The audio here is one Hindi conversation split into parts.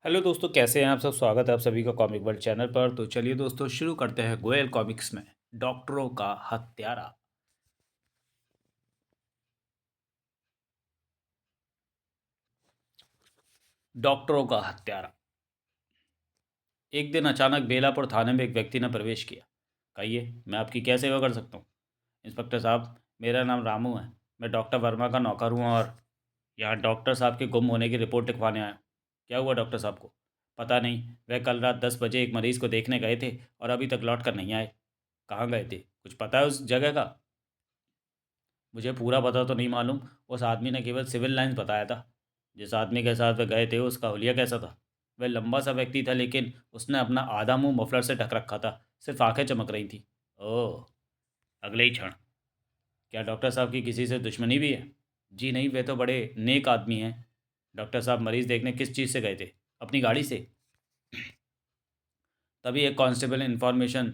हेलो दोस्तों, कैसे हैं आप सब। स्वागत है आप सभी का कॉमिक वर्ल्ड चैनल पर। तो चलिए दोस्तों, शुरू करते हैं गोयल कॉमिक्स में डॉक्टरों का हत्यारा। डॉक्टरों का हत्यारा। एक दिन अचानक बेलापुर थाने में एक व्यक्ति ने प्रवेश किया। कहिए, मैं आपकी क्या सेवा कर सकता हूँ। इंस्पेक्टर साहब, मेरा नाम रामू है। मैं डॉक्टर वर्मा का नौकर हूँ और यहाँ डॉक्टर साहब के गुम होने की रिपोर्ट लिखवाने आया हूँ। क्या हुआ डॉक्टर साहब को? पता नहीं, वह कल रात 10 बजे एक मरीज को देखने गए थे और अभी तक लौट कर नहीं आए। कहाँ गए थे, कुछ पता है उस जगह का? मुझे पूरा पता तो नहीं मालूम। उस आदमी ने केवल सिविल लाइंस बताया था। जिस आदमी के साथ वे गए थे उसका हुलिया कैसा था? वह लंबा सा व्यक्ति था, लेकिन उसने अपना आधा मुंह मफलर से ढक रखा था। सिर्फ आंखें चमक रही थी। ओह। अगले ही क्षण, क्या डॉक्टर साहब की किसी से दुश्मनी भी है? जी नहीं, वे तो बड़े नेक आदमी हैं। डॉक्टर साहब मरीज देखने किस चीज़ से गए थे? अपनी गाड़ी से। तभी एक कांस्टेबल इन्फॉर्मेशन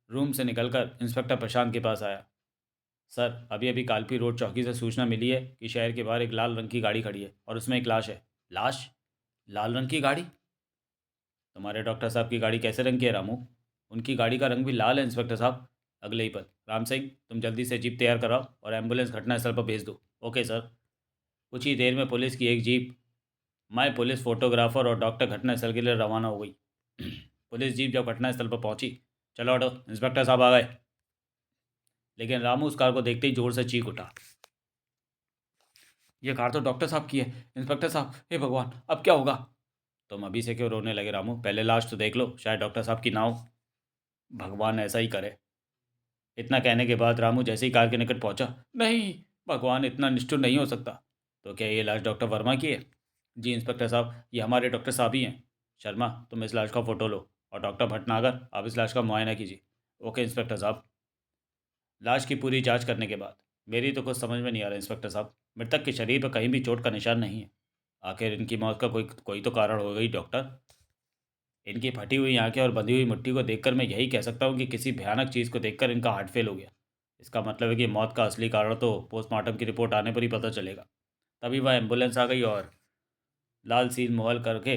रूम से निकलकर इंस्पेक्टर प्रशांत के पास आया। सर, अभी अभी कालपी रोड चौकी से सूचना मिली है कि शहर के बाहर एक लाल रंग की गाड़ी खड़ी है और उसमें एक लाश है। लाश? लाल रंग की गाड़ी? तुम्हारे डॉक्टर साहब की गाड़ी कैसे रंग की है रामू? उनकी गाड़ी का रंग भी लाल है इंस्पेक्टर साहब। अगले ही पल, राम सिंह, तुम जल्दी से जीप तैयार कराओ और एम्बुलेंस घटनास्थल पर भेज दो। Okay sir. कुछ ही देर में पुलिस की एक जीप, मैं पुलिस फोटोग्राफर और डॉक्टर घटनास्थल के लिए रवाना हो गई। पुलिस जीप जब घटनास्थल पर पहुंची, चलो हटो, इंस्पेक्टर साहब आ गए। लेकिन रामू उस कार को देखते ही जोर से चीख उठा। ये कार तो डॉक्टर साहब की है। इंस्पेक्टर साहब, हे भगवान, अब क्या होगा? तुम अभी से क्यों रोने लगे रामू? पहले लाश तो देख लो, शायद डॉक्टर साहब की ना हो। भगवान ऐसा ही करे। इतना कहने के बाद रामू जैसे ही कार के निकट पहुंचा, नहीं, भगवान इतना निष्ठुर नहीं हो सकता। तो क्या ये लाश डॉक्टर वर्मा की है? जी इंस्पेक्टर साहब, ये हमारे डॉक्टर साहब ही हैं। शर्मा, तुम इस लाश का फ़ोटो लो और डॉक्टर भटनागर, आप इस लाश का मुआयना कीजिए। ओके इंस्पेक्टर साहब। लाश की पूरी जांच करने के बाद, मेरी तो कुछ समझ में नहीं आ रहा इंस्पेक्टर साहब। मृतक के शरीर पर कहीं भी चोट का निशान नहीं है। आखिर इनकी मौत का कोई कोई तो कारण होगा ही डॉक्टर। इनकी फटी हुई आंखें और बंधी हुई मुट्ठी को देखकर मैं यही कह सकता हूँ कि किसी भयानक चीज़ को देखकर इनका हार्ट फेल हो गया। इसका मतलब है कि मौत का असली कारण तो पोस्टमार्टम की रिपोर्ट आने पर ही पता चलेगा। तभी वह एम्बुलेंस आ गई और लाल सील मोहर करके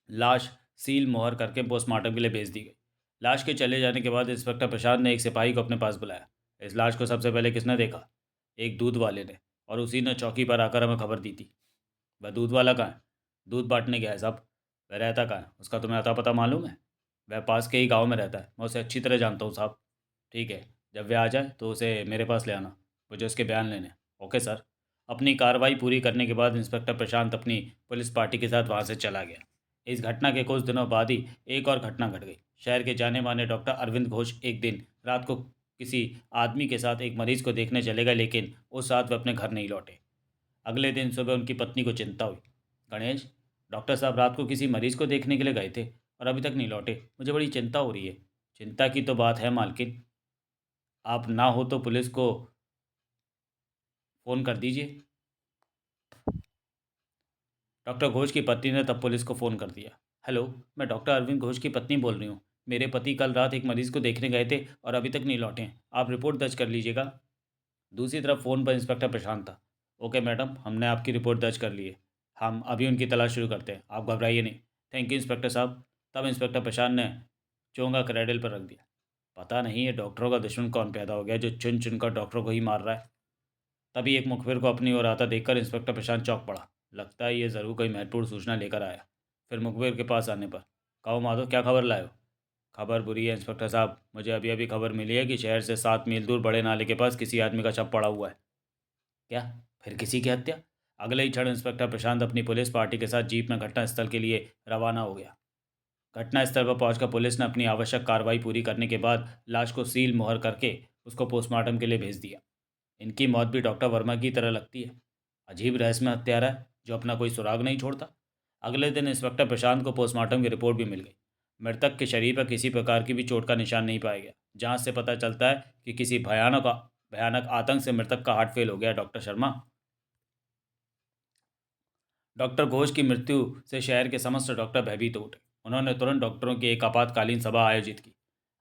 लाश सील मोहर करके पोस्टमार्टम के लिए भेज दी गई। लाश के चले जाने के बाद इंस्पेक्टर प्रशांत ने एक सिपाही को अपने पास बुलाया। इस लाश को सबसे पहले किसने देखा? एक दूध वाले ने, और उसी ने चौकी पर आकर हमें खबर दी थी। वह दूध वाला कहाँ है? दूध बांटने गया है साहब। वह रहता कहाँ है, उसका तुम्हें अता पता मालूम है? वह पास के ही गांव में रहता है, मैं उसे अच्छी तरह जानता हूँ साहब। ठीक है, जब वह आ जाए तो उसे मेरे पास ले आना, मुझे उसके बयान लेने। Okay sir. अपनी कार्रवाई पूरी करने के बाद इंस्पेक्टर प्रशांत अपनी पुलिस पार्टी के साथ वहाँ से चला गया। इस घटना के कुछ दिनों बाद ही एक और घटना घट गई। शहर के जाने माने डॉक्टर अरविंद घोष एक दिन रात को किसी आदमी के साथ एक मरीज को देखने चले गए, लेकिन उस रात वे अपने घर नहीं लौटे। अगले दिन सुबह उनकी पत्नी को चिंता हुई। गणेश, डॉक्टर साहब रात को किसी मरीज को देखने के लिए गए थे और अभी तक नहीं लौटे। मुझे बड़ी चिंता हो रही है। चिंता की तो बात है मालकिन, आप ना हो तो पुलिस को फ़ोन कर दीजिए। डॉक्टर घोष की पत्नी ने तब पुलिस को फ़ोन कर दिया। हेलो, मैं डॉक्टर अरविंद घोष की पत्नी बोल रही हूँ। मेरे पति कल रात एक मरीज़ को देखने गए थे और अभी तक नहीं लौटे हैं। आप रिपोर्ट दर्ज कर लीजिएगा। दूसरी तरफ फ़ोन पर इंस्पेक्टर प्रशांत था। ओके मैडम, हमने आपकी रिपोर्ट दर्ज कर ली है। हम अभी उनकी तलाश शुरू करते हैं, आप घबराइए नहीं। थैंक यू इंस्पेक्टर साहब। तब इंस्पेक्टर प्रशांत ने चोंगा क्रेडल पर रख दिया। पता नहीं ये डॉक्टरों का दुश्मन कौन पैदा हो गया जो चुन चुन कर डॉक्टरों को ही मार रहा है। तभी एक मुखबिर को अपनी ओर आता देखकर इंस्पेक्टर प्रशांत चौंक पड़ा। लगता है ये ज़रूर कोई महत्वपूर्ण सूचना लेकर आया। फिर मुखबिर के पास आने पर, कहो माधो, क्या खबर लाए हो? खबर बुरी है इंस्पेक्टर साहब। मुझे अभी अभी खबर मिली है कि शहर से 7 मील दूर बड़े नाले के पास किसी आदमी का शव पड़ा हुआ है। क्या? फिर किसी की हत्या? अगले ही क्षण इंस्पेक्टर प्रशांत अपनी पुलिस पार्टी के साथ जीप में घटनास्थल के लिए रवाना हो गया। घटनास्थल पर पहुंचकर पुलिस ने अपनी आवश्यक कार्रवाई पूरी करने के बाद लाश को सील मोहर करके उसको पोस्टमार्टम के लिए भेज दिया। इनकी मौत भी डॉक्टर वर्मा की तरह लगती है। अजीब रहस्य हत्यारा है जो अपना कोई सुराग नहीं छोड़ता। अगले दिन इंस्पेक्टर प्रशांत को पोस्टमार्टम की रिपोर्ट भी मिल गई। मृतक के शरीर पर किसी प्रकार की भी चोट का निशान नहीं पाया गया। जांच से पता चलता है कि किसी भयानक भयानक आतंक से मृतक का हार्ट फेल हो गया। डॉक्टर शर्मा, डॉक्टर घोष की मृत्यु से शहर के समस्त डॉक्टर भयभीत हो उठे। उन्होंने तुरंत डॉक्टरों की एक आपातकालीन सभा आयोजित की।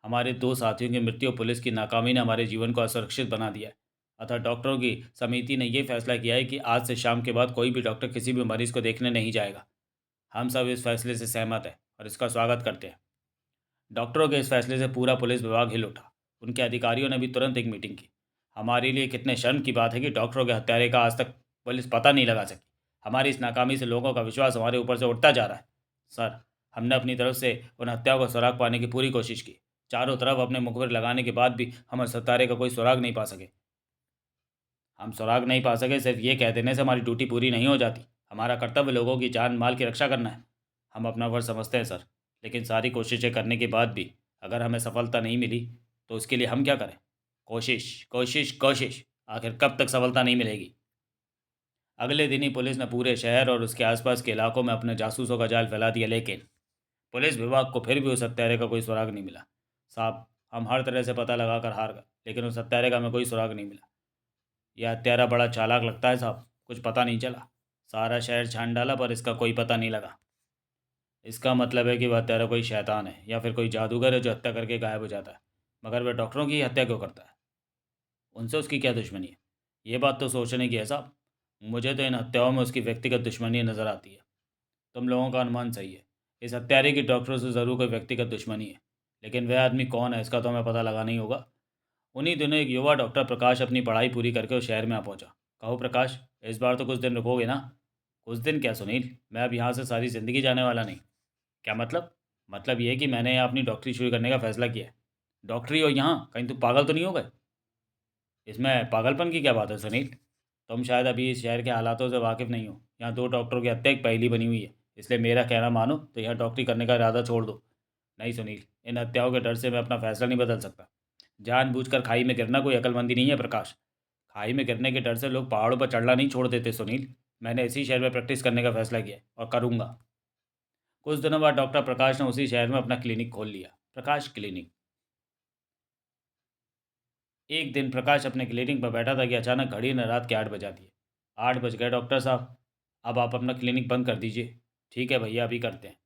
हमारे 2 साथियों की मृत्यु और पुलिस की नाकामी ने हमारे जीवन को असुरक्षित बना दिया है। अतः डॉक्टरों की समिति ने यह फैसला किया है कि आज से शाम के बाद कोई भी डॉक्टर किसी भी मरीज को देखने नहीं जाएगा। हम सब इस फैसले से सहमत हैं और इसका स्वागत करते हैं। डॉक्टरों के इस फैसले से पूरा पुलिस विभाग हिल उठा। उनके अधिकारियों ने भी तुरंत एक मीटिंग की। हमारे लिए कितने शर्म की बात है कि डॉक्टरों के हत्यारे का आज तक पुलिस पता नहीं लगा सकी। हमारी इस नाकामी से लोगों का विश्वास हमारे ऊपर से उठता जा रहा है। सर, हमने अपनी तरफ से उन हत्याओं का सुराग पाने की पूरी कोशिश की। चारों तरफ अपने मुखबिर लगाने के बाद भी हम उस हत्यारे का कोई सुराग नहीं पा सके। हम सुराग नहीं पा सके सिर्फ ये कह देने से हमारी ड्यूटी पूरी नहीं हो जाती। हमारा कर्तव्य लोगों की जान माल की रक्षा करना है। हम अपना फर्ज समझते हैं सर, लेकिन सारी कोशिशें करने के बाद भी अगर हमें सफलता नहीं मिली तो उसके लिए हम क्या करें? कोशिश कोशिश कोशिश, आखिर कब तक सफलता नहीं मिलेगी? अगले दिन ही पुलिस ने पूरे शहर और उसके आसपास के इलाकों में अपने जासूसों का जाल फैला दिया, लेकिन पुलिस विभाग को फिर भी उस हत्यारे का कोई सुराग नहीं मिला। साहब, हम हर तरह से पता लगा कर हार गए, लेकिन उस हत्यारे का हमें कोई सुराग नहीं मिला। यह हत्यारा बड़ा चालाक लगता है साहब, कुछ पता नहीं चला। सारा शहर छान डाला पर इसका कोई पता नहीं लगा। इसका मतलब है कि वह हत्यारा कोई शैतान है या फिर कोई जादूगर है जो हत्या करके गायब हो जाता है। मगर वह डॉक्टरों की हत्या क्यों करता है? उनसे उसकी क्या दुश्मनी है? ये बात तो सोचने की है साहब। मुझे तो इन हत्याओं में उसकी व्यक्तिगत दुश्मनी नज़र आती है। तुम लोगों का अनुमान सही है। इस हत्यारे की डॉक्टरों से ज़रूर कोई व्यक्तिगत दुश्मनी है, लेकिन वह आदमी कौन है इसका तो हमें पता लगाना ही होगा। उन्हीं दिनों एक युवा डॉक्टर प्रकाश अपनी पढ़ाई पूरी करके उस शहर में आ पहुंचा। कहो प्रकाश, इस बार तो कुछ दिन रुकोगे ना? कुछ दिन क्या सुनील, मैं अब यहाँ से सारी ज़िंदगी जाने वाला नहीं। क्या मतलब? मतलब ये है कि मैंने यहाँ अपनी डॉक्टरी शुरू करने का फैसला किया है। डॉक्टरी और यहाँ कहीं तुम पागल तो नहीं हो गए? इसमें पागलपन की क्या बात है सुनील? तुम शायद अभी इस शहर के हालातों से वाकिफ़ नहीं हो। यहाँ दो डॉक्टरों की हत्या एक पहेली बनी हुई है, इसलिए मेरा कहना मानो तो यहाँ डॉक्टरी करने का इरादा छोड़ दो। नहीं सुनील, इन हत्याओं के डर से मैं अपना फैसला नहीं बदल सकता। जानबूझकर खाई में गिरना कोई अक्लमंदी नहीं है प्रकाश। खाई में गिरने के डर से लोग पहाड़ों पर चढ़ना नहीं छोड़ देते सुनील। मैंने इसी शहर में प्रैक्टिस करने का फैसला किया है और करूँगा। कुछ दिनों बाद डॉक्टर प्रकाश ने उसी शहर में अपना क्लिनिक खोल लिया, प्रकाश क्लिनिक। एक दिन प्रकाश अपने क्लिनिक पर बैठा था कि अचानक घड़ी ने रात के 8 बजा दिए। 8 बज गए डॉक्टर साहब, अब आप अपना क्लिनिक बंद कर दीजिए। ठीक है भैया, अभी करते हैं।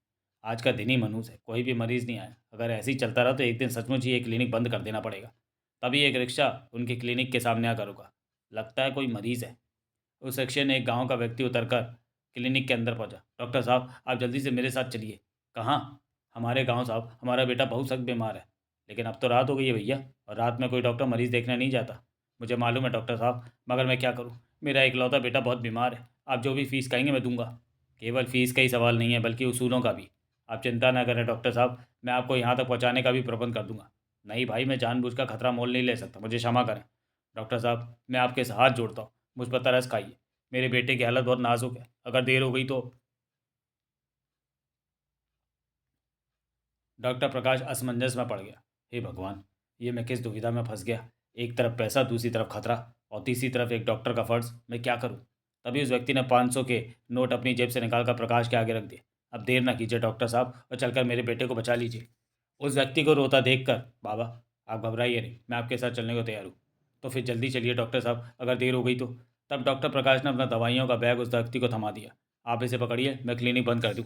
आज का दिन ही मनहूस है, कोई भी मरीज़ नहीं आया। अगर ऐसे ही चलता रहा तो एक दिन सचमुच ही ये क्लिनिक बंद कर देना पड़ेगा। तभी एक रिक्शा उनके क्लिनिक के सामने आकर रुका। लगता है कोई मरीज़ है। उस रिक्शे ने एक गांव का व्यक्ति उतरकर क्लिनिक के अंदर पहुंचा। डॉक्टर साहब, आप जल्दी से मेरे साथ चलिए। कहाँ? हमारे गांव साहब, हमारा बेटा बहुत सख्त बीमार है। लेकिन अब तो रात हो गई है भैया, और रात में कोई डॉक्टर मरीज़ देखने नहीं जाता। मुझे मालूम है डॉक्टर साहब, मगर मैं क्या करूँ? मेरा इकलौता बेटा बहुत बीमार है। आप जो भी फ़ीस कहेंगे मैं दूंगा। केवल फ़ीस का ही सवाल नहीं है, बल्कि उसूलों का भी। आप चिंता ना करें डॉक्टर साहब, मैं आपको यहाँ तक पहुँचाने का भी प्रबंध कर दूंगा। नहीं भाई, मैं जानबूझकर खतरा मोल नहीं ले सकता, मुझे क्षमा करें। डॉक्टर साहब, मैं आपके हाथ जोड़ता हूँ, मुझ पर तरस खाइए। मेरे बेटे की हालत बहुत नाजुक है, अगर देर हो गई तो। डॉक्टर प्रकाश असमंजस में पड़ गया। हे भगवान, ये मैं किस दुविधा में फंस गया। एक तरफ पैसा, दूसरी तरफ खतरा, और तीसरी तरफ एक डॉक्टर का फर्ज। मैं क्या करूं? तभी उस व्यक्ति ने 500 के नोट अपनी जेब से निकालकर प्रकाश के आगे रख दिए। अब देर ना कीजिए डॉक्टर साहब, और चलकर मेरे बेटे को बचा लीजिए। उस व्यक्ति को रोता देखकर, बाबा आप घबराइए नहीं, मैं आपके साथ चलने को तैयार हूँ। तो फिर जल्दी चलिए डॉक्टर साहब, अगर देर हो गई तो। तब डॉक्टर प्रकाश ने अपना दवाइयों का बैग उस व्यक्ति को थमा दिया। आप इसे पकड़िए, मैं क्लिनिक बंद कर दूँ।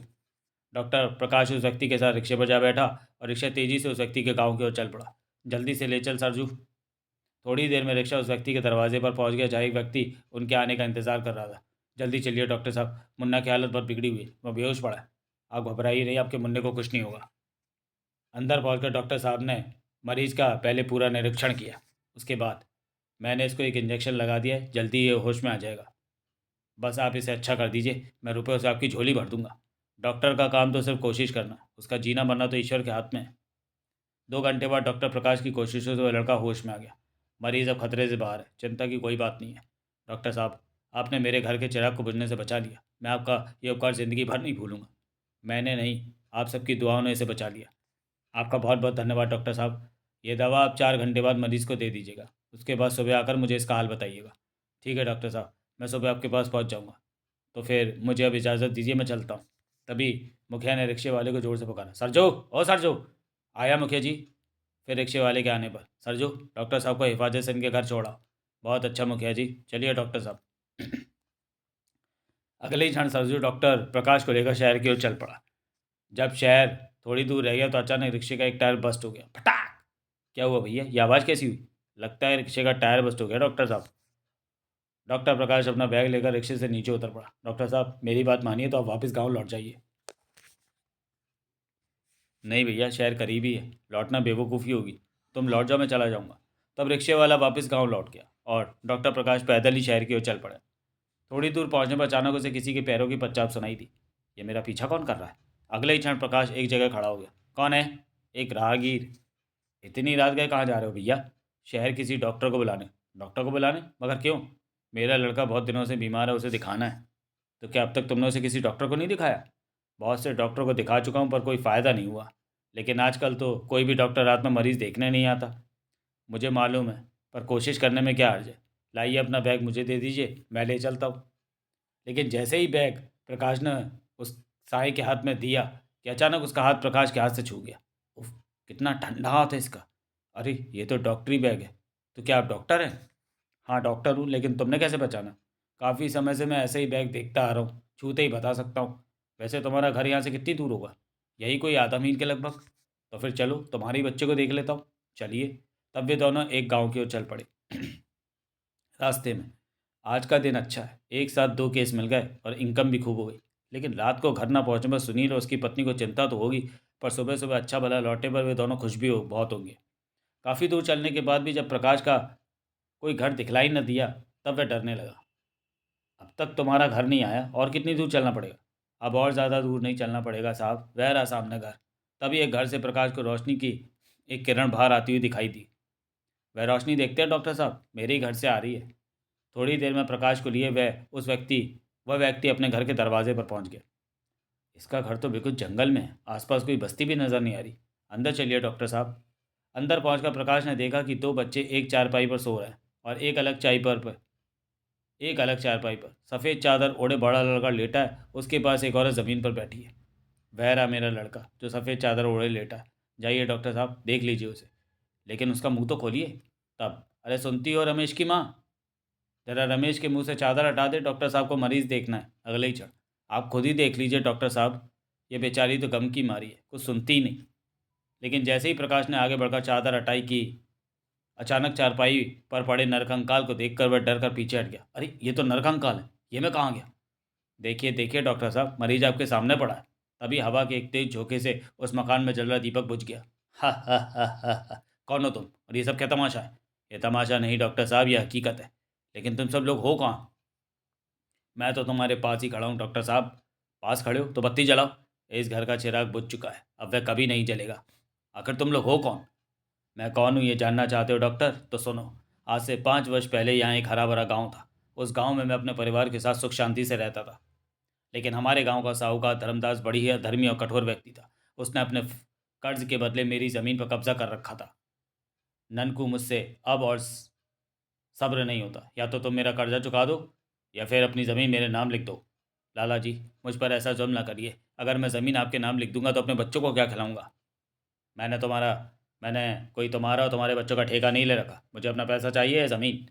डॉक्टर प्रकाश उस व्यक्ति के साथ रिक्शे पर जा बैठा और रिक्शा तेजी से उस व्यक्ति के गांव की ओर चल पड़ा। जल्दी से ले चल सरजू। थोड़ी देर में रिक्शा उस व्यक्ति के दरवाजे पर पहुंच गया, जहाँ एक व्यक्ति उनके आने का इंतजार कर रहा था। जल्दी चलिए डॉक्टर साहब, मुन्ना की हालत बहुत बिगड़ी हुई है, वह बेहोश पड़ा है। आप घबराइए नहीं, आपके मुन्ने को कुछ नहीं होगा। अंदर पहुंचकर डॉक्टर साहब ने मरीज का पहले पूरा निरीक्षण किया। उसके बाद मैंने इसको एक इंजेक्शन लगा दिया है, जल्दी ये होश में आ जाएगा। बस आप इसे अच्छा कर दीजिए, मैं रुपये से आपकी झोली भर दूंगा। डॉक्टर का काम तो सिर्फ कोशिश करना, उसका जीना मरना तो ईश्वर के हाथ में है। 2 घंटे बाद डॉक्टर प्रकाश की कोशिशों से वह लड़का होश में आ गया। मरीज अब खतरे से बाहर है, चिंता की कोई बात नहीं है। डॉक्टर साहब, आपने मेरे घर के चिराग को बुझने से बचा लिया। मैं आपका ये उपकार ज़िंदगी भर नहीं भूलूंगा। मैंने नहीं, आप सबकी दुआओं ने इसे बचा लिया। आपका बहुत बहुत धन्यवाद डॉक्टर साहब। ये दवा आप 4 घंटे बाद मरीज़ को दे दीजिएगा। उसके बाद सुबह आकर मुझे इसका हाल बताइएगा। ठीक है डॉक्टर साहब, मैं सुबह आपके पास पहुंच जाऊंगा। तो फिर मुझे अब इजाज़त दीजिए, मैं चलता हूँ। तभी मुखिया ने रिक्शे वाले को जोर से पुकारा, सरजो, ओ सरजो। आया मुखिया जी। फिर रिक्शे वाले के आने पर, सरजू, डॉक्टर साहब को हिफाजत से इनके घर छोड़ा। बहुत अच्छा मुखिया जी, चलिए डॉक्टर साहब। अगले ही क्षण सरजू डॉक्टर प्रकाश को लेकर शहर की ओर चल पड़ा। जब शहर थोड़ी दूर रह गया तो अचानक रिक्शे का एक टायर बस्ट हो गया, फटाक। क्या हुआ भैया, ये आवाज़ कैसी हुई? लगता है रिक्शे का टायर बस्ट हो गया डॉक्टर साहब। डॉक्टर प्रकाश अपना बैग लेकर रिक्शे से नीचे उतर पड़ा। डॉक्टर साहब, मेरी बात मानिए तो आप वापस गांव लौट जाइए। नहीं भैया, शहर करीब ही है, लौटना बेवकूफ़ी होगी। तुम लौट जाओ, मैं चला जाऊँगा। तब रिक्शे वाला वापस गाँव लौट गया और डॉक्टर प्रकाश पैदल ही शहर की ओर चल पड़े। थोड़ी दूर पहुंचने पर अचानक उसे किसी के पैरों की पच्चाप सुनाई दी। ये मेरा पीछा कौन कर रहा है? अगले ही क्षण प्रकाश एक जगह खड़ा हो गया। कौन है? एक राहगीर। इतनी रात गए कहाँ जा रहे हो भैया? शहर किसी डॉक्टर को बुलाने। डॉक्टर को बुलाने? मगर क्यों? मेरा लड़का बहुत दिनों से बीमार है, उसे दिखाना है। तो क्या अब तक तुमने उसे किसी डॉक्टर को नहीं दिखाया? बहुत से डॉक्टर को दिखा चुका हूँ पर कोई फ़ायदा नहीं हुआ। लेकिन आजकल तो कोई भी डॉक्टर रात में मरीज़ देखने नहीं आता। मुझे मालूम है, पर कोशिश करने में क्या हर्ज है। लाइए अपना बैग मुझे दे दीजिए, मैं ले चलता हूँ। लेकिन जैसे ही बैग प्रकाश ने उस साय के हाथ में दिया कि अचानक उसका हाथ प्रकाश के हाथ से छू गया। उफ, कितना ठंडा हाथ है इसका। अरे ये तो डॉक्टरी बैग है। तो क्या आप डॉक्टर हैं? हाँ डॉक्टर हूँ, लेकिन तुमने कैसे पहचाना? काफ़ी समय से मैं ऐसे ही बैग देखता आ रहा हूँ, छूते ही बता सकता हूँ। वैसे तुम्हारा घर यहाँ से कितनी दूर होगा? यही कोई आधा मील के लगभग। तो फिर चलो तुम्हारे ही बच्चे को देख लेता हूँ। चलिए। तब वे दोनों एक गांव की ओर चल पड़े। रास्ते में, आज का दिन अच्छा है, एक साथ दो केस मिल गए और इनकम भी खूब हो गई। लेकिन रात को घर ना पहुंचने पर सुनील और उसकी पत्नी को चिंता तो होगी, पर सुबह सुबह अच्छा भला लौटने पर वे दोनों खुश भी बहुत होंगे। काफ़ी दूर चलने के बाद भी जब प्रकाश का कोई घर दिखलाई न दिया, तब वह डरने लगा। अब तक तुम्हारा घर नहीं आया और कितनी दूर चलना पड़ेगा? अब और ज़्यादा दूर नहीं चलना पड़ेगा साहब, वह रहा सामने घर। तभी एक घर से प्रकाश को रोशनी की एक किरण बाहर आती हुई दिखाई दी। वह रोशनी देखते हैं डॉक्टर साहब, मेरे ही घर से आ रही है। थोड़ी देर में प्रकाश को लिए वह व्यक्ति अपने घर के दरवाजे पर पहुंच गया। इसका घर तो बिल्कुल जंगल में है, आसपास कोई बस्ती भी नजर नहीं आ रही। अंदर चलिए डॉक्टर साहब। अंदर पहुंचकर प्रकाश ने देखा कि दो बच्चे एक चारपाई पर सो रहे हैं और एक अलग चारपाई पर सफ़ेद चादर ओढ़े बड़ा लड़का लेटा है। उसके पास एक औरत ज़मीन पर बैठी है। वह रहा मेरा लड़का जो सफ़ेद चादर ओढ़े लेटा है। जाइए डॉक्टर साहब, देख लीजिए उसे। लेकिन उसका मुंह तो खोलिए। तब, अरे सुनती हो रमेश की माँ? जरा रमेश के मुंह से चादर हटा दे, डॉक्टर साहब को मरीज देखना है। अगले ही क्षण, आप खुद ही देख लीजिए डॉक्टर साहब, ये बेचारी तो गम की मारी है, कुछ सुनती ही नहीं। लेकिन जैसे ही प्रकाश ने आगे बढ़कर चादर हटाई कि अचानक चारपाई पर पड़े नरकंकाल को देखकर वह डर कर पीछे हट गया। अरे ये तो नरकंकाल है, ये मैं कहाँ गया? देखिए देखिए डॉक्टर साहब, मरीज आपके सामने पड़ा है। तभी हवा के एक तेज झोंके से उस मकान में जल रहा दीपक बुझ गया। हा हा हा हा हा। कौन हो तुम और ये सब क्या तमाशा है? ये तमाशा नहीं डॉक्टर साहब, ये हकीकत है। लेकिन तुम सब लोग हो कहाँ? मैं तो तुम्हारे पास ही खड़ा हूँ डॉक्टर साहब। पास खड़े हो तो बत्ती जलाओ। इस घर का चिराग बुझ चुका है, अब वह कभी नहीं जलेगा। आखिर तुम लोग हो कौन? मैं कौन हूँ ये जानना चाहते हो डॉक्टर? तो सुनो। आज से 5 वर्ष पहले यहाँ एक हरा भरा गाँव था। उस गाँव में मैं अपने परिवार के साथ सुख शांति से रहता था। लेकिन हमारे गांव का साहूकार धर्मदास बड़ी ही धर्मी और कठोर व्यक्ति था। उसने अपने कर्ज के बदले मेरी ज़मीन पर कब्जा कर रखा था। ननकू, मुझसे अब और सब्र नहीं होता। या तो तुम मेरा कर्जा चुका दो या फिर अपनी ज़मीन मेरे नाम लिख दो। लाला जी, मुझ पर ऐसा जुल्म ना करिए। अगर मैं ज़मीन आपके नाम लिख दूंगा तो अपने बच्चों को क्या खिलाऊंगा? मैंने तुम्हारा मैंने कोई तुम्हारा और तुम्हारे बच्चों का ठेका नहीं ले रखा। मुझे अपना पैसा चाहिए है, ज़मीन।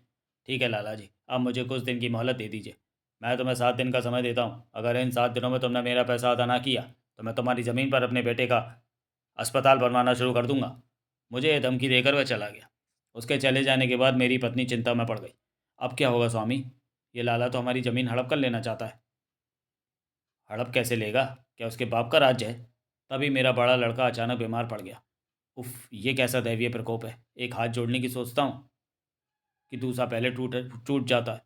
ठीक है लाला जी, अब मुझे कुछ दिन की मोहलत दे दीजिए। मैं तुम्हें 7 दिन का समय देता हूँ। अगर इन 7 दिनों में तुमने मेरा पैसा अदा ना किया तो मैं तुम्हारी ज़मीन पर अपने बेटे का अस्पताल बनवाना शुरू कर दूंगा। मुझे ये धमकी देकर वह चला गया। उसके चले जाने के बाद मेरी पत्नी चिंता में पड़ गई। अब क्या होगा स्वामी? ये लाला तो हमारी ज़मीन हड़प कर लेना चाहता है। हड़प कैसे लेगा? क्या उसके बाप का राज्य है? तभी मेरा बड़ा लड़का अचानक बीमार पड़ गया। उफ, ये कैसा दैवीय प्रकोप है। एक हाथ जोड़ने की सोचता हूँ कि दूसरा पहले टूट टूट जाता है।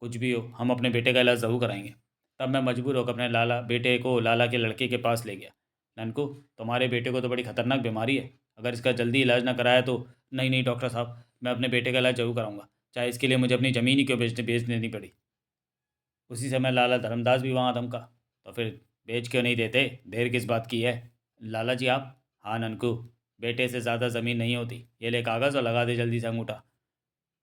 कुछ भी हो, हम अपने बेटे का इलाज ज़रूर कराएंगे। तब मैं मजबूर होकर अपने बेटे को लाला के लड़के के पास ले गया। ननकू, तुम्हारे बेटे को तो बड़ी खतरनाक बीमारी है। अगर इसका जल्दी इलाज ना कराया तो। नहीं नहीं डॉक्टर साहब, मैं अपने बेटे का इलाज जरूर कराऊंगा, चाहे इसके लिए मुझे अपनी ज़मीन ही क्यों बेच देनी पड़ी। उसी समय लाला धर्मदास भी वहाँ धमका। तो फिर बेच क्यों नहीं देते? देर किस बात की है? लाला जी आप? हाँ ननकू, बेटे से ज़्यादा ज़मीन नहीं होती। ये ले कागज़ और लगा दे जल्दी से अंगूठा।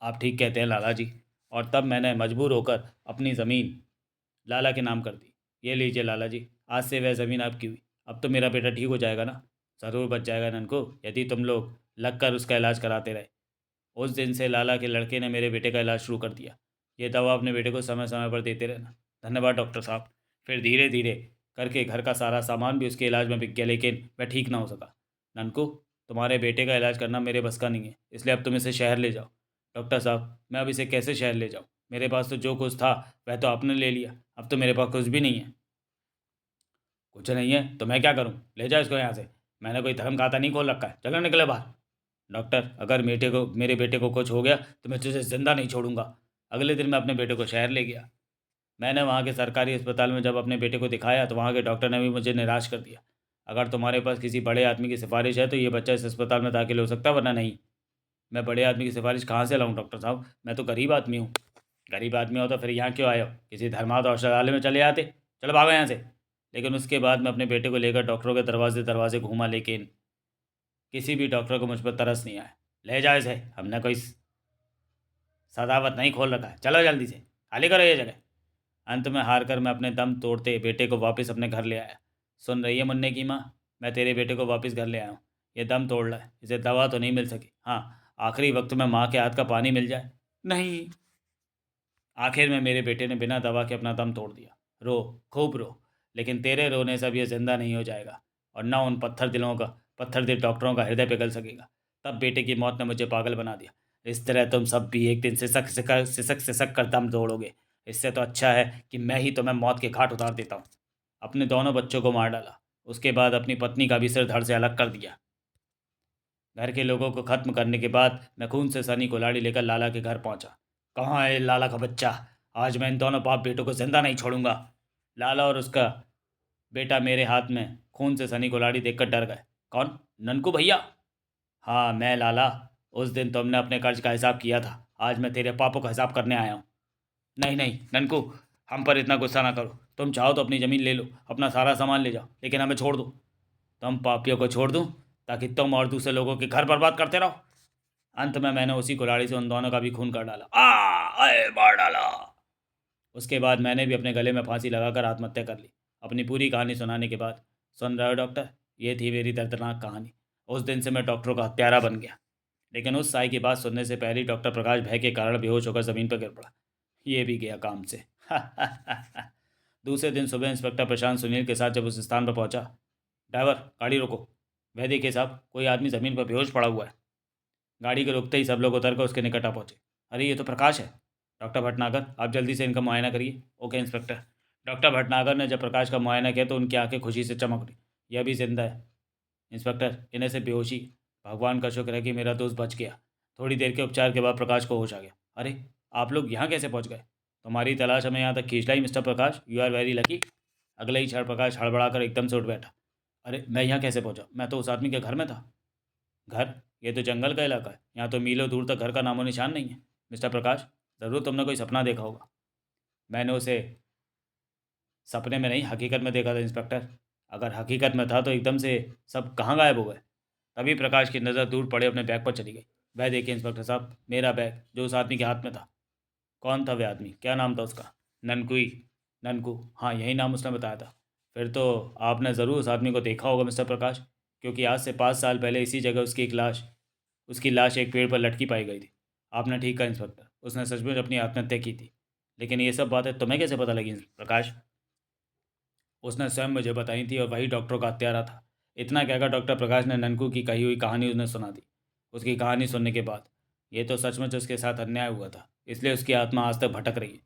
आप ठीक कहते हैं लाला जी। और तब मैंने मजबूर होकर अपनी ज़मीन लाला के नाम कर दी। ये लीजिए लाला जी, आज से वह ज़मीन आपकी हुई। अब तो मेरा बेटा ठीक हो जाएगा ना? ज़रूर बच जाएगा ननको, यदि तुम लोग लग कर उसका इलाज कराते रहे। उस दिन से लाला के लड़के ने मेरे बेटे का इलाज शुरू कर दिया। ये दवा अपने बेटे को समय समय पर देते रहना। धन्यवाद डॉक्टर साहब। फिर धीरे धीरे करके घर का सारा सामान भी उसके इलाज में बिक गया, लेकिन वह ठीक ना हो सका। ननकू, तुम्हारे बेटे का इलाज करना मेरे बस का नहीं है, इसलिए अब तुम इसे शहर ले जाओ। डॉक्टर साहब, मैं अब इसे कैसे शहर ले जाऊँ? मेरे पास तो जो कुछ था वह तो आपने ले लिया, अब तो मेरे पास कुछ भी नहीं है। कुछ नहीं है तो मैं क्या करूँ? ले जाओ इसको यहाँ से। मैंने कोई धर्म खाता नहीं खोल रखा है, चलो निकले बाहर। डॉक्टर, अगर मेरे बेटे को कुछ हो गया तो मैं तुझे जिंदा नहीं छोड़ूंगा। अगले दिन मैं अपने बेटे को शहर ले गया। मैंने वहाँ के सरकारी अस्पताल में जब अपने बेटे को दिखाया तो वहाँ के डॉक्टर ने भी मुझे निराश कर दिया। अगर तुम्हारे पास किसी बड़े आदमी की सिफारिश है तो ये बच्चा इस अस्पताल में दाखिल हो सकता है, वरना नहीं। मैं बड़े आदमी की सिफारिश कहाँ से लाऊं डॉक्टर साहब, मैं तो गरीब आदमी हूँ। गरीब आदमी हो तो फिर यहाँ क्यों आए हो, किसी धर्मार्थ औषधालय में चले आते। चलो भागो यहाँ से। लेकिन उसके बाद मैं अपने बेटे को लेकर डॉक्टरों के दरवाजे दरवाजे घूमा, लेकिन किसी भी डॉक्टर को मुझ पर तरस नहीं आया। ले जाओ इसे, हमने कोई सदावत नहीं खोल रखा है, चलो जल्दी से खाली करो ये जगह। अंत में हार कर मैं अपने दम तोड़ते बेटे को वापस अपने घर ले आया। सुन रही है मुन्ने की माँ, मैं तेरे बेटे को वापस घर ले आया हूँ। ये दम तोड़ रहा है, इसे दवा तो नहीं मिल सकी, हाँ आखिरी वक्त में माँ के हाथ का पानी मिल जाए। नहीं। आखिर में मेरे बेटे ने बिना दवा के अपना दम तोड़ दिया। रो, खूब रो, लेकिन तेरे रोने से अब ये जिंदा नहीं हो जाएगा, और ना उन पत्थर दिल डॉक्टरों का हृदय पिघल सकेगा। तब बेटे की मौत ने मुझे पागल बना दिया। इस तरह तुम सब भी एक दिन सिसक कर दम तोड़ोगे। इससे तो अच्छा है कि मैं ही तुम्हें मौत के घाट उतार देता हूँ। अपने दोनों बच्चों को मार डाला, उसके बाद अपनी पत्नी का भी सिर धड़ से अलग कर दिया। घर के लोगों को खत्म करने के बाद मैं खून से सनी को लाड़ी लेकर लाला के घर पहुंचा। कहाँ है लाला का बच्चा, आज मैं इन दोनों बाप बेटों को जिंदा नहीं छोड़ूंगा। लाला और उसका बेटा मेरे हाथ में खून से सनी को लाड़ी देखकर डर गए। कौन, ननकू भैया? हाँ मैं लाला। उस दिन तुमने अपने कर्ज का हिसाब किया था, आज मैं तेरे पापों का हिसाब करने आया हूँ। नहीं नहीं ननकू, हम पर इतना गुस्सा ना करो। तुम चाहो तो अपनी ज़मीन ले लो, अपना सारा सामान ले जाओ, लेकिन हमें छोड़ दो। तुम पापियों को छोड़ दूँ ताकि तुम और दूसरे लोगों के घर बर्बाद करते रहो। अंत में मैंने उसी कुल्हाड़ी से उन दोनों का भी खून कर डाला। अरे मार डाला। उसके बाद मैंने भी अपने गले में फांसी लगाकर आत्महत्या कर ली। अपनी पूरी कहानी सुनाने के बाद, सुन रहे हो डॉक्टर, ये थी मेरी दर्दनाक कहानी। उस दिन से मैं डॉक्टरों का हत्यारा बन गया। लेकिन उस साई की बात सुनने से पहले ही डॉक्टर प्रकाश भय के कारण बेहोश होकर ज़मीन पर गिर पड़ा। ये भी गया काम से। दूसरे दिन सुबह इंस्पेक्टर प्रशांत सुनील के साथ जब उस स्थान पर पहुंचा, ड्राइवर गाड़ी रोको, वह देखिए साहब, कोई आदमी ज़मीन पर बेहोश पड़ा हुआ है। गाड़ी के रुकते ही सब लोग उतरकर उसके निकट आ पहुंचे। अरे ये तो प्रकाश है। डॉक्टर भटनागर, आप जल्दी से इनका मुआयना करिए। Okay inspector. डॉक्टर भटनागर ने जब प्रकाश का मुआयना किया तो उनकी आंखें खुशी से चमक उठी। यह भी जिंदा है इंस्पेक्टर, इन्हें से बेहोशी। भगवान का शुक्र है कि मेरा दोस्त बच गया। थोड़ी देर के उपचार के बाद प्रकाश को होश आ गया। अरे आप लोग यहाँ कैसे पहुँच गए? तुम्हारी तलाश हमें यहाँ तक खींच लाई mister Prakash, you are very lucky. अगले ही क्षण प्रकाश हड़बड़ाकर एकदम से उठ बैठा। अरे मैं यहाँ कैसे पहुँचा? मैं तो उस आदमी के घर में था। घर? ये तो जंगल का इलाका है, यहाँ तो मीलों दूर तक घर का नामो निशान नहीं है। मिस्टर प्रकाश, ज़रूर तुमने कोई सपना देखा होगा। मैंने उसे सपने में नहीं, हकीकत में देखा था इंस्पेक्टर। अगर हकीकत में था तो एकदम से सब कहाँ गायब हो गए? तभी प्रकाश की नज़र दूर पड़े अपने बैग पर चली गई। वह देखिए इंस्पेक्टर साहब, मेरा बैग जो उस आदमी के हाथ में था। कौन था वह आदमी, क्या नाम था उसका? ननकुई। ननकू, हाँ यही नाम उसने बताया था। फिर तो आपने ज़रूर उस आदमी को देखा होगा मिस्टर प्रकाश, क्योंकि आज से 5 साल पहले इसी जगह उसकी लाश एक पेड़ पर लटकी पाई गई थी। आपने ठीक कहा इंस्पेक्टर, उसने सचमुच अपनी आत्महत्या की थी। लेकिन ये सब बातें तुम्हें कैसे पता लगी प्रकाश? उसने स्वयं मुझे बताई थी और वही डॉक्टरों का हत्यारा था। इतना कहकर डॉक्टर प्रकाश ने ननकू की कही हुई कहानी उन्हें सुना दी। उसकी कहानी सुनने के बाद, ये तो सचमुच उसके साथ अन्याय हुआ था, इसलिए उसकी आत्मा आज तक भटक रही है।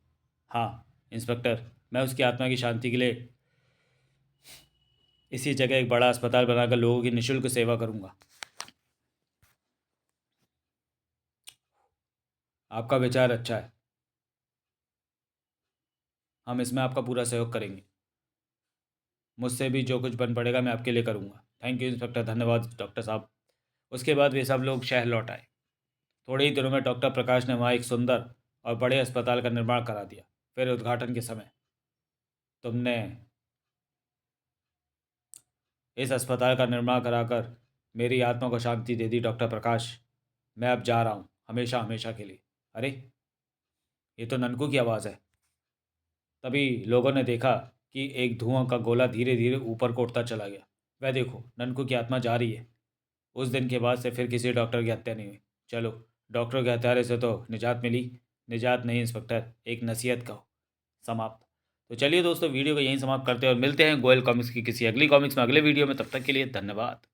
हाँ इंस्पेक्टर, मैं उसकी आत्मा की शांति के लिए इसी जगह एक बड़ा अस्पताल बनाकर लोगों की निःशुल्क सेवा करूंगा। आपका विचार अच्छा है, हम इसमें आपका पूरा सहयोग करेंगे। मुझसे भी जो कुछ बन पड़ेगा मैं आपके लिए करूँगा। थैंक यू इंस्पेक्टर, धन्यवाद डॉक्टर साहब। उसके बाद वे सब लोग शहर लौट आए। थोड़े ही दिनों में डॉक्टर प्रकाश ने वहाँ एक सुंदर और बड़े अस्पताल का निर्माण करा दिया। फिर उद्घाटन के समय, तुमने इस अस्पताल का निर्माण कराकर मेरी आत्मा को शांति दे दी डॉक्टर प्रकाश। मैं अब जा रहा हूँ, हमेशा हमेशा के लिए। अरे ये तो ननकू की आवाज़ है। तभी लोगों ने देखा कि एक धुआं का गोला धीरे धीरे ऊपर को उठता चला गया। वह देखो, ननकू की आत्मा जा रही है। उस दिन के बाद से फिर किसी डॉक्टर की हत्या नहीं हुई। चलो, डॉक्टर के हत्यारे से तो निजात मिली। निजात नहीं इंस्पेक्टर, एक नसीहत कहो। समाप्त। तो चलिए दोस्तों, वीडियो को यहीं समाप्त करते हैं और मिलते हैं गोयल कॉमिक्स की किसी अगली कॉमिक्स में अगले वीडियो में। तब तक के लिए धन्यवाद।